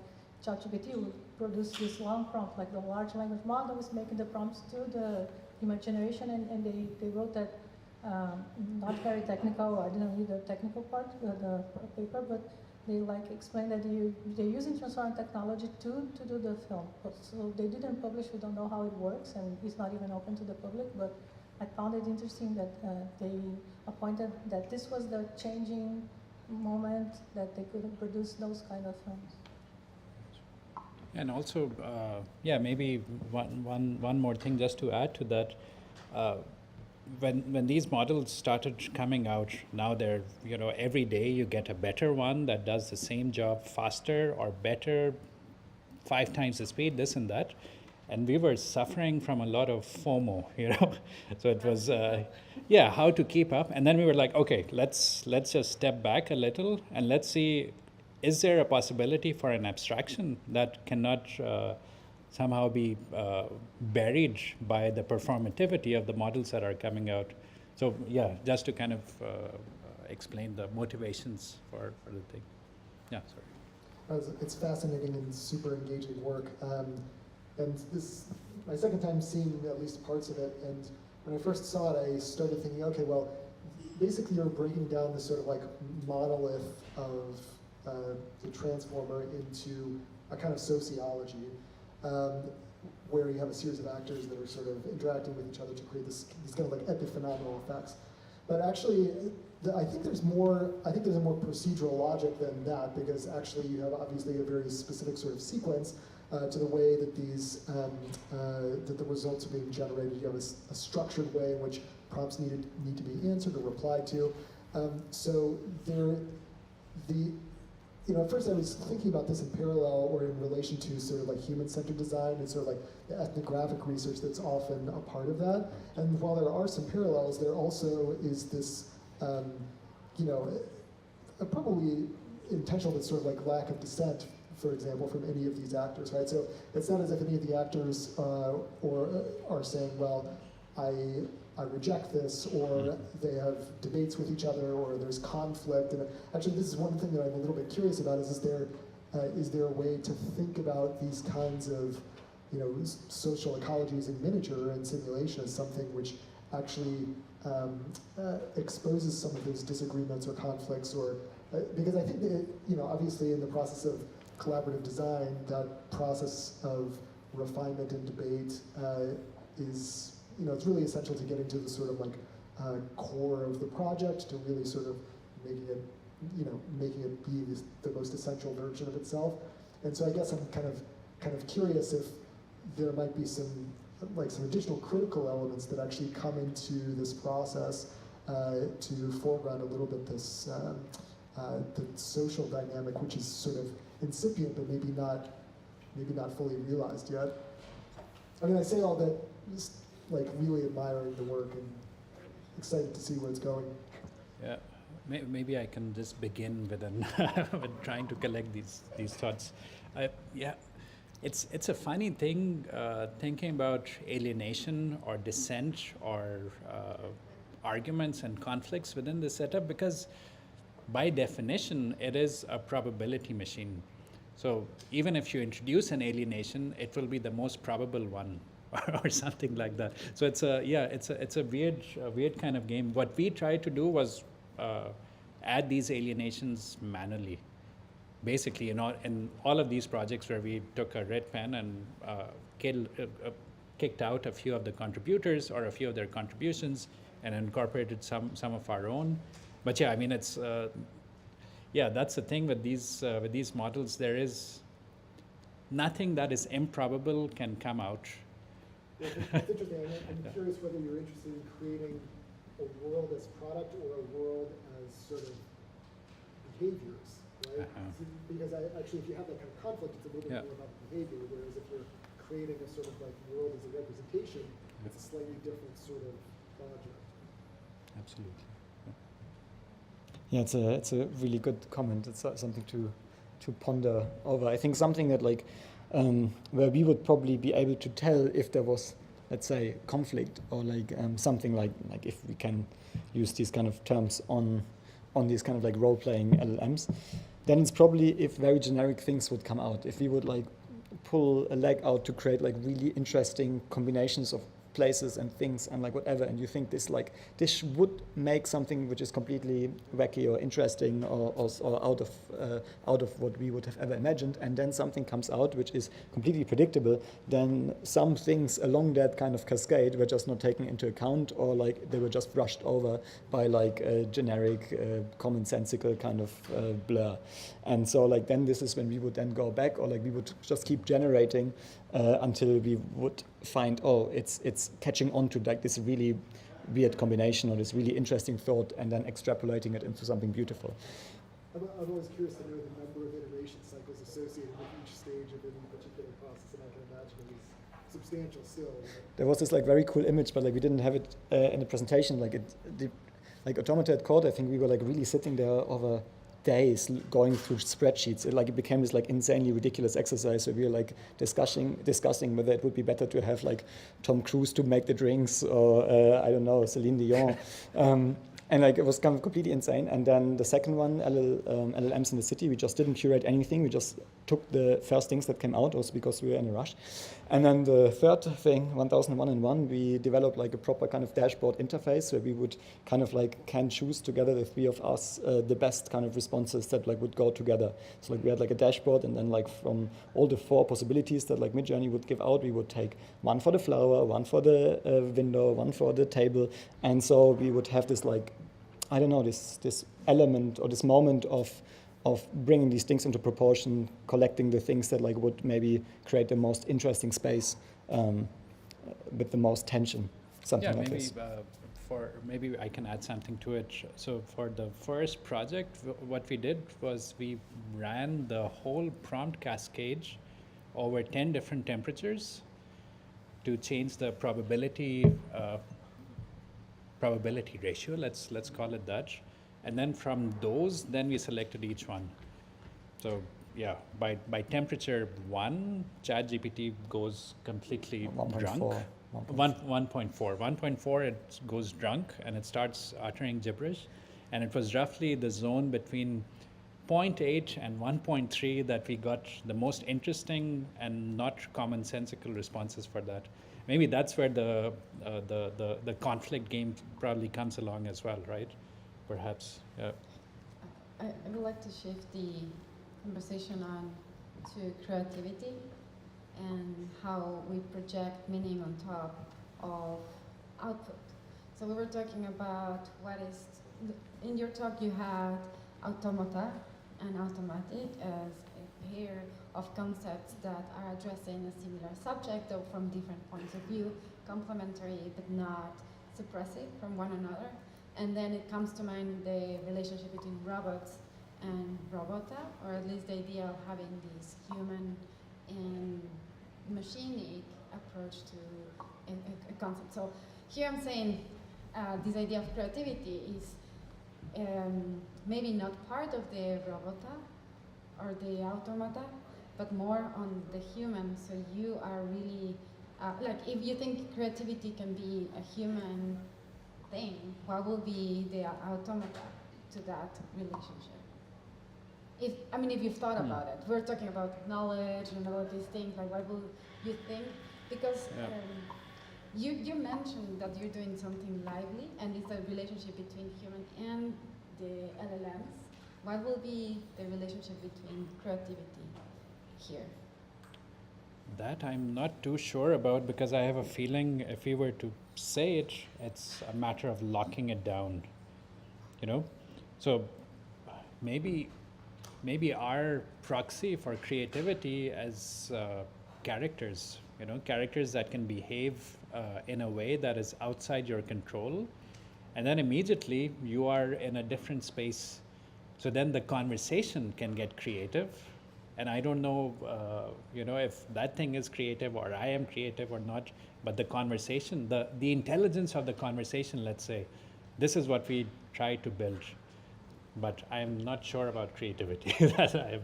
ChatGPT would produce this long prompt, like the large language model was making the prompts to the image generation, and they wrote that, not very technical, I didn't read the technical part of the paper, but they like explained that they're using transformer technology to do the film. So they didn't publish, we don't know how it works, and it's not even open to the public, but I found it interesting that they appointed that this was the changing moment that they could produce those kind of films. And also, maybe one more thing just to add to that. When these models started coming out, now they're, every day you get a better one that does the same job faster or better, 5 times the speed, this and that. And we were suffering from a lot of FOMO, So it was, how to keep up. And then we were like, okay, let's just step back a little and let's see, is there a possibility for an abstraction that cannot somehow be buried by the performativity of the models that are coming out? So just to kind of explain the motivations for the thing. Yeah, sorry. It's fascinating and super engaging work. And this, my second time seeing at least parts of it, and when I first saw it, I started thinking, okay, well, basically you're breaking down this sort of like monolith of the transformer into a kind of sociology, where you have a series of actors that are sort of interacting with each other to create these kind of like epiphenomenal effects. But actually, I think there's more. I think there's a more procedural logic than that, because actually you have obviously a very specific sort of sequence to the way that these that the results are being generated. You have a structured way in which prompts need to be answered or replied to. So at first I was thinking about this in parallel or in relation to sort of like human-centered design and sort of like the ethnographic research that's often a part of that. And while there are some parallels, there also is this, a probably intentional but sort of like lack of dissent, for example, from any of these actors, right? So it's not as if any of the actors are saying, well, I reject this, or they have debates with each other, or there's conflict. And actually, this is one thing that I'm a little bit curious about: is there a way to think about these kinds of, social ecologies in miniature and simulation as something which actually exposes some of those disagreements or conflicts, or because I think that obviously in the process of collaborative design, that process of refinement and debate is. It's really essential to getting to the sort of like core of the project, to really sort of making it be the most essential version of itself. And so I guess I'm kind of curious if there might be some additional critical elements that actually come into this process to foreground a little bit this the social dynamic, which is sort of incipient but maybe not fully realized yet. I mean, I say all that just really admiring the work and excited to see where it's going. Yeah, maybe I can just begin with with trying to collect these thoughts. It's a funny thing thinking about alienation or dissent or arguments and conflicts within the setup, because by definition it is a probability machine. So even if you introduce an alienation, it will be the most probable one. Or something like that. So it's a weird kind of game. What we tried to do was add these alienations manually. Basically, in all of these projects where we took a red pen and kicked out a few of the contributors or a few of their contributions and incorporated some of our own. But yeah, I mean, it's that's the thing with these models. There is nothing that is improbable can come out. It's interesting. I'm curious whether you're interested in creating a world as product or a world as sort of behaviors, right? Because if you have that kind of conflict, it's a little bit more about the behavior, whereas if you're creating a sort of like world as a representation, it's a slightly different sort of project. Absolutely. Yeah, it's a really good comment. It's something to ponder over. I think something that where we would probably be able to tell if there was, let's say, conflict or something like if we can use these kind of terms on these kind of role-playing LLMs, then it's probably if very generic things would come out. If we would pull a leg out to create really interesting combinations of places and things and whatever, and you think this would make something which is completely wacky or interesting or out of what we would have ever imagined, and then something comes out which is completely predictable, then some things along that kind of cascade were just not taken into account, or they were just brushed over by a generic commonsensical kind of blur. And so then this is when we would then go back, or we would just keep generating until we would find, it's catching on to this really weird combination or this really interesting thought, and then extrapolating it into something beautiful. I'm always curious to know the number of iteration cycles associated with each stage of any particular process, and I can imagine it is substantial still. There was this very cool image, but we didn't have it in the presentation. Automata at Court, I think we were really sitting there over days going through spreadsheets. It became this insanely ridiculous exercise where we were discussing whether it would be better to have Tom Cruise to make the drinks, or I don't know, Celine Dion. And it was kind of completely insane. And then the second one, LLMs in the city, we just didn't curate anything. We just took the first things that came out, also because we were in a rush. And then the third thing, 1001, we developed like a proper kind of dashboard interface where we would kind of like can choose together, the three of us, the best kind of responses that like would go together. So like we had like a dashboard, and then like from all the 4 possibilities that like Midjourney would give out, we would take one for the flower, one for the window, one for the table. And so we would have this like, I don't know, this element or this moment of bringing these things into proportion, collecting the things that like would maybe create the most interesting space with the most tension, something like this. Maybe I can add something to it. So for the first project, what we did was we ran the whole prompt cascade over 10 different temperatures to change the probability ratio. Let's call it that. And then from those, then we selected each one. So yeah, by temperature 1, ChatGPT goes completely drunk. 1.4. 1.4, it goes drunk and it starts uttering gibberish. And it was roughly the zone between 0.8 and 1.3 that we got the most interesting and not commonsensical responses for that. Maybe that's where the conflict game probably comes along as well, right? Perhaps, yeah. I would like to shift the conversation on to creativity and how we project meaning on top of output. So we were talking about in your talk you had automata and automatic as a pair of concepts that are addressing a similar subject, though from different points of view, complementary but not suppressive from one another. And then it comes to mind the relationship between robots and robota, or at least the idea of having this human and machinic approach to a concept. So here I'm saying this idea of creativity is maybe not part of the robota or the automata, but more on the human. So you are really, like if you think creativity can be a human thing, what will be the automata to that relationship? If you've thought about it, we're talking about knowledge and all of these things, like what will you think? Because you mentioned that you're doing something lively, and it's a relationship between human and the LLMs. What will be the relationship between creativity here? That I'm not too sure about, because I have a feeling if we were to say it, it's a matter of locking it down, So maybe our proxy for creativity as characters, characters that can behave in a way that is outside your control, and then immediately you are in a different space. So then the conversation can get creative. And I don't know, if that thing is creative or I am creative or not, but the conversation, the intelligence of the conversation, let's say, this is what we try to build. But I'm not sure about creativity. I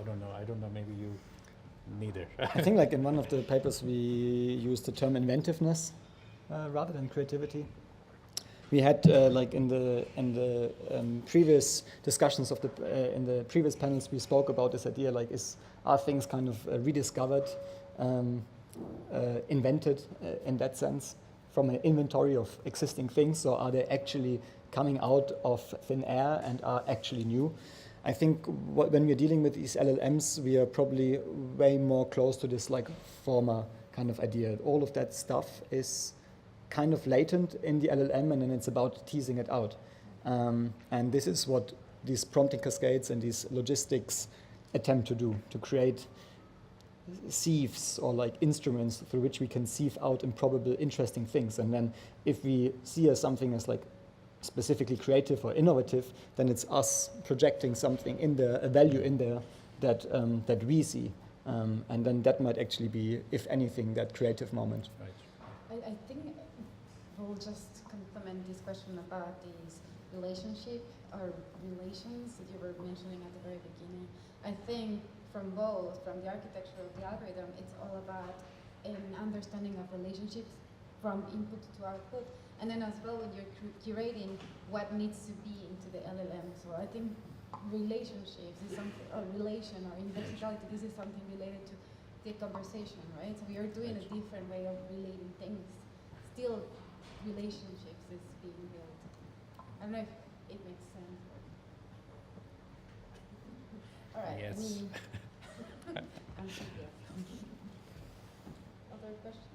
don't know. I don't know. Maybe you neither. I think like in one of the papers we used the term inventiveness rather than creativity. We had like in the previous discussions of in the previous panels, we spoke about this idea, like are things kind of rediscovered, invented in that sense from an inventory of existing things, or are they actually coming out of thin air and are actually new? I think when we're dealing with these LLMs, we are probably way more close to this like former kind of idea. All of that stuff is kind of latent in the LLM, and then it's about teasing it out. And this is what these prompting cascades and these logistics attempt to do, to create sieves or like instruments through which we can sieve out improbable, interesting things. And then if we see something as like specifically creative or innovative, then it's us projecting something in there, a value in there that we see. And then that might actually be, if anything, that creative moment. Right. I think we'll just complement this question about these relationship or relations that you were mentioning at the very beginning. I think from the architecture of the algorithm, it's all about an understanding of relationships from input to output, and then as well when you're curating what needs to be into the LLM. So I think relationships is something, or relation or inverticality, this is something related to the conversation, right? So we are doing a different way of relating things. Still, relationships is being built. I don't know if it makes sense. All right. Yes. I'm sure. Other questions?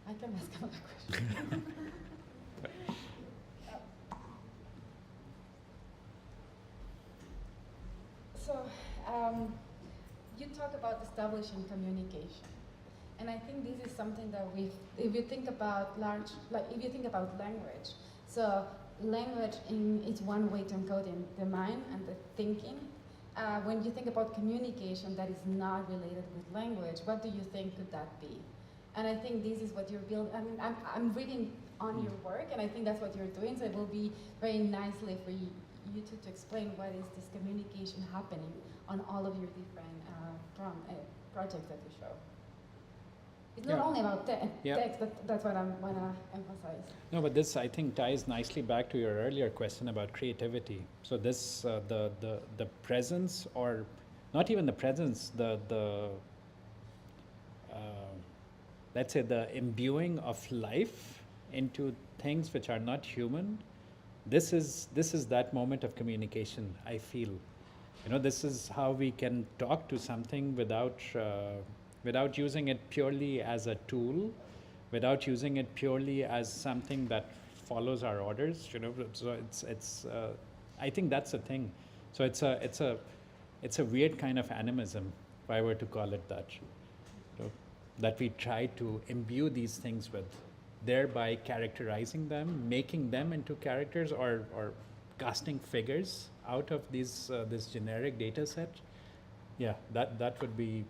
I can ask another question. So, you talk about establishing communication, and I think this is something that if you think about if you think about language, so language is one way to encode in the mind and the thinking. When you think about communication that is not related with language, what do you think could that be? And I think this is what you're building. I mean, I'm reading on your work, and I think that's what you're doing. So it will be very nicely for you to explain what is this communication happening on all of your different projects that you show. It's not only about text. That's what I want to emphasize. No, but this I think ties nicely back to your earlier question about creativity. So this the presence, or not even the presence, let's say the imbuing of life into things which are not human. This is that moment of communication, I feel. This is how we can talk to something without using it purely as a tool, without using it purely as something that follows our orders. So it's I think that's the thing. So it's a weird kind of animism, if I were to call it that. That we try to imbue these things with, thereby characterizing them, making them into characters, or casting figures out of this generic data set. Yeah, that would be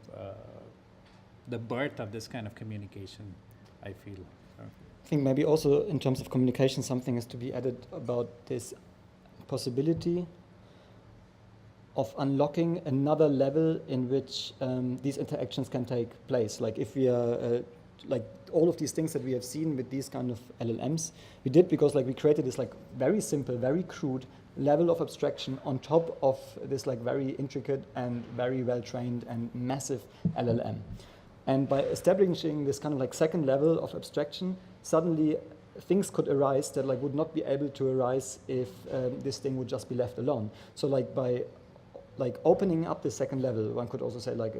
the birth of this kind of communication, I feel. I think maybe also in terms of communication, something is to be added about this possibility of unlocking another level in which these interactions can take place. Like if we are, like all of these things that we have seen with these kind of LLMs, we did because like we created this like very simple, very crude level of abstraction on top of this like very intricate and very well trained and massive LLM. And by establishing this kind of like second level of abstraction, suddenly things could arise that like would not be able to arise if this thing would just be left alone. So like by opening up the second level, one could also say like,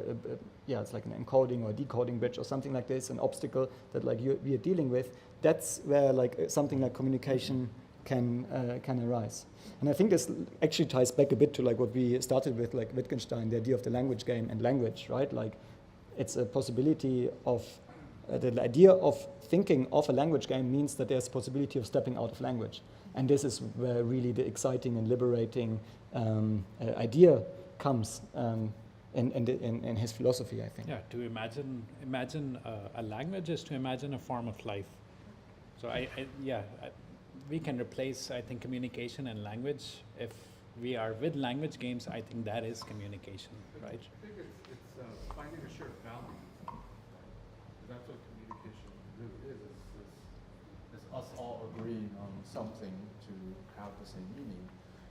it's like an encoding or decoding bridge or something like this, an obstacle that like we are dealing with. That's where like something like communication can arise. And I think this actually ties back a bit to like what we started with, like Wittgenstein, the idea of the language game and language, right? Like it's a possibility of, the idea of thinking of a language game means that there's a possibility of stepping out of language. And this is where really the exciting and liberating idea comes in his philosophy, I think. Yeah, to imagine a language is to imagine a form of life. So we can replace, I think, communication and language. If we are with language games, I think that is communication, right? I think it's finding a shared value. That's what communication really is. It's us all agreeing on something to have the same meaning.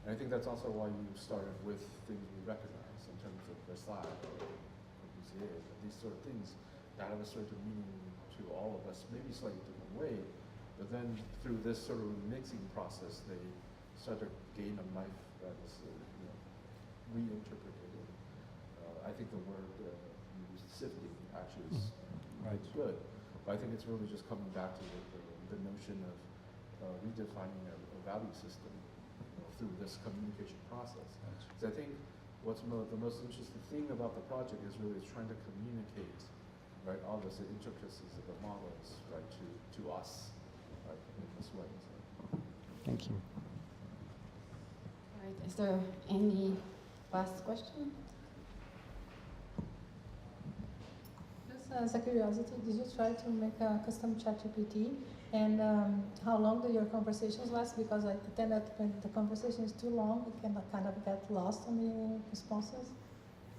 And I think that's also why you started with things we recognize in terms of Versailles or Corbusier, these sort of things that have a certain meaning to all of us, maybe slightly different way. But then through this sort of mixing process, they start to gain a life that is reinterpreted. I think the word sifting actually is good. But I think it's really just coming back to the notion of redefining a value system through this communication process. So I think what's the most interesting thing about the project is really trying to communicate, right, all the intricacies of the models, right, to us, right, in this way. So. Thank you. All right. Is there any last question? Just as a curiosity, did you try to make a custom ChatGPT? And how long do your conversations last? Because I tend that when the conversation is too long, it can kind of get lost on the responses.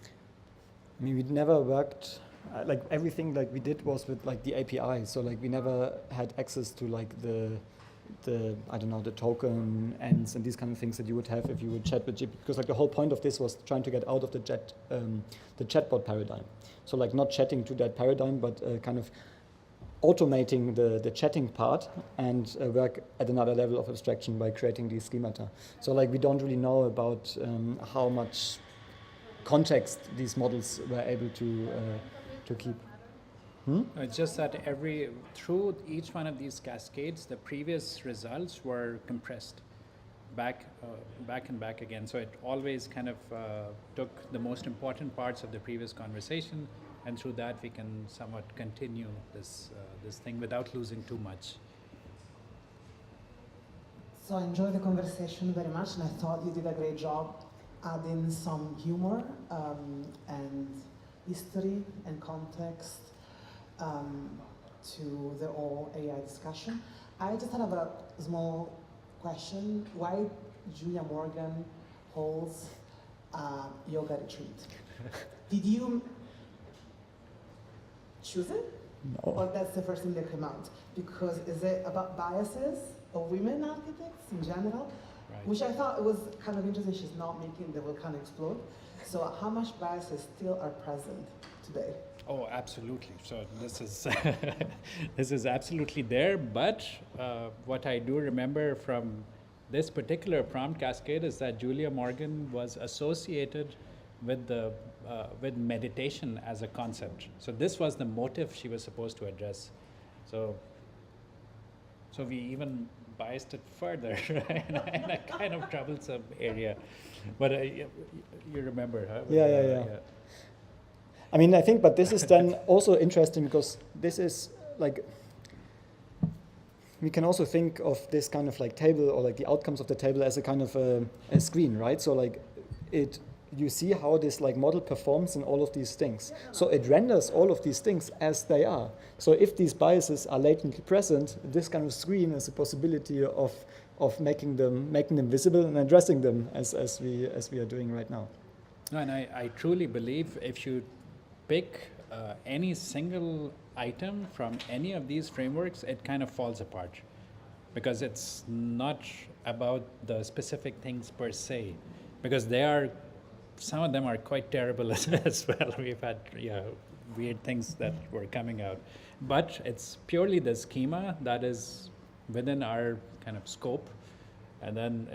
I mean, we never worked like everything like we did was with like the API. So like we never had access to like the I don't know, the token ends and these kind of things that you would have if you would chat with GPT. Because like the whole point of this was trying to get out of the chatbot paradigm. So like not chatting to that paradigm, but kind of automating the chatting part and work at another level of abstraction by creating these schemata. So like we don't really know about how much context these models were able to keep. It's just that through each one of these cascades, the previous results were compressed back and back again. So it always kind of took the most important parts of the previous conversation, and through that we can somewhat continue this thing without losing too much. So I enjoyed the conversation very much, and I thought you did a great job adding some humor and history and context to the whole AI discussion. I just have a small question. Why Julia Morgan holds a yoga retreat? Did you choose it? No. Or that's the first thing that came out? Because is it about biases of women architects in general? Right. Which I thought was kind of interesting. She's not making the volcano explode. So how much biases still are present today? Oh, absolutely. So this is this is absolutely there. But what I do remember from this particular prompt cascade is that Julia Morgan was associated with with meditation as a concept. So this was the motive she was supposed to address. So we even biased it further in a kind of troublesome area. But you remember, huh? Yeah. I mean, I think, but this is then also interesting because this is like, we can also think of this kind of like table or like the outcomes of the table as a kind of a screen, right? So like you see how this like model performs in all of these things. So it renders all of these things as they are. So if these biases are latently present, this kind of screen is a possibility of making them visible and addressing them as we are doing right now. No, and I truly believe if you pick any single item from any of these frameworks, it kind of falls apart because it's not about the specific things per se, because some of them are quite terrible as well. We've had weird things that were coming out, but it's purely the schema that is within our kind of scope, and then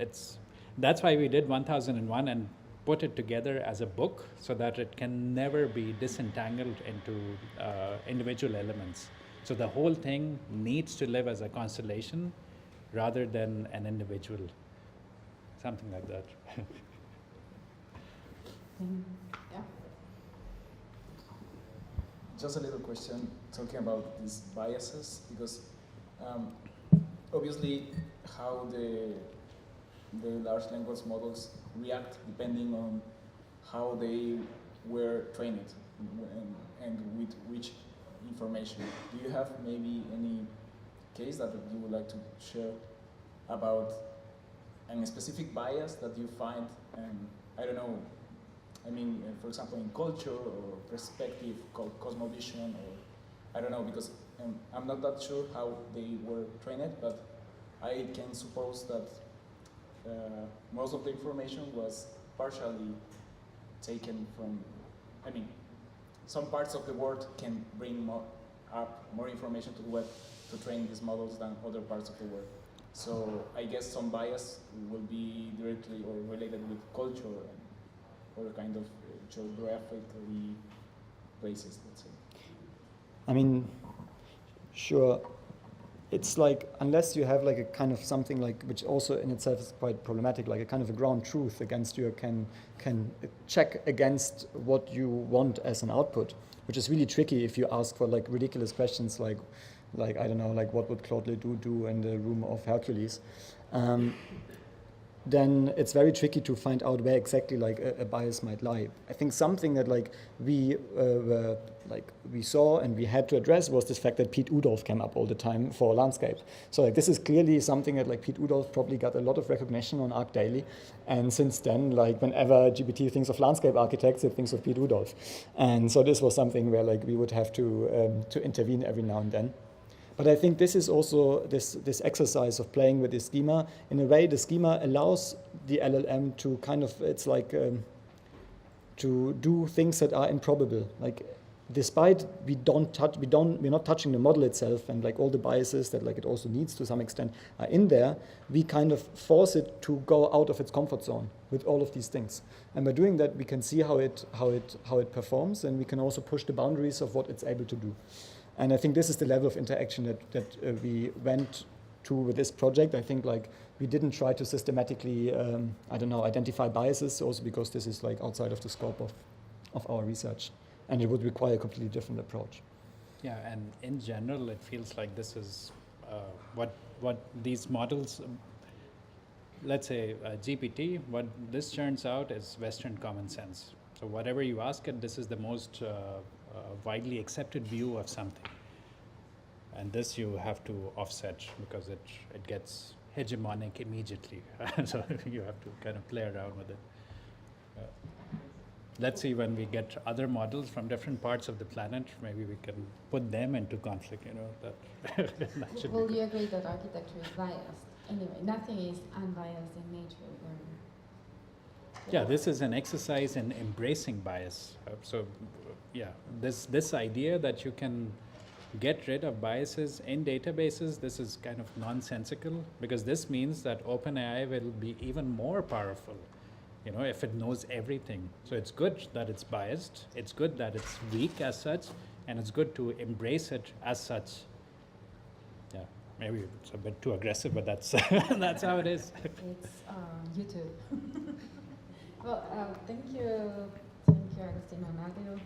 that's why we did 1001 and put it together as a book so that it can never be disentangled into individual elements. So the whole thing needs to live as a constellation rather than an individual, something like that. Yeah. Just a little question talking about these biases, because obviously how the large language models react depending on how they were trained and with which information. Do you have maybe any case that you would like to share about a specific bias that you find, I don't know, I mean, for example, in culture or perspective, cosmovision, or I don't know, because I'm not that sure how they were trained, but I can suppose that most of the information was partially taken from, I mean, some parts of the world can bring more information to the web to train these models than other parts of the world. So I guess some bias will be directly or related with culture and other kind of geographically places, let's say. I mean, sure. It's like, unless you have like a kind of something like, which also in itself is quite problematic, like a kind of a ground truth against you can check against what you want as an output, which is really tricky if you ask for like ridiculous questions like I don't know, like what would Claude Ledoux do in the room of Hercules. then it's very tricky to find out where exactly like a bias might lie. I think something that like we saw and we had to address was this fact that Pete Udolph came up all the time for landscape. So like this is clearly something that like Pete Udolph probably got a lot of recognition on ArcDaily, and since then like whenever GPT thinks of landscape architects, it thinks of Pete Udolph, and so this was something where like we would have to intervene every now and then. But I think this is also this exercise of playing with the schema. In a way, the schema allows the LLM to kind of, it's like to do things that are improbable. Like, despite we're not touching the model itself, and like all the biases that like it also needs to some extent are in there, we kind of force it to go out of its comfort zone with all of these things. And by doing that, we can see how it performs, and we can also push the boundaries of what it's able to do. And I think this is the level of interaction that we went to with this project. I think like we didn't try to systematically, identify biases, also because this is like outside of the scope of our research, and it would require a completely different approach. Yeah, and in general, it feels like this is what these models, let's say GPT, what this turns out is Western common sense. So whatever you ask it, this is the most widely accepted view of something, and this you have to offset because it gets hegemonic immediately. So you have to kind of play around with it. Let's see, when we get other models from different parts of the planet, maybe we can put them into conflict. That should Will be you agree that architecture is biased? Anyway, nothing is unbiased in nature. Yeah, this is an exercise in embracing bias. This idea that you can get rid of biases in databases, this is kind of nonsensical, because this means that OpenAI will be even more powerful, if it knows everything. So it's good that it's biased, it's good that it's weak as such, and it's good to embrace it as such. Yeah, maybe it's a bit too aggressive, but that's that's how it is. It's YouTube. Well, thank you, Agostino and Adil.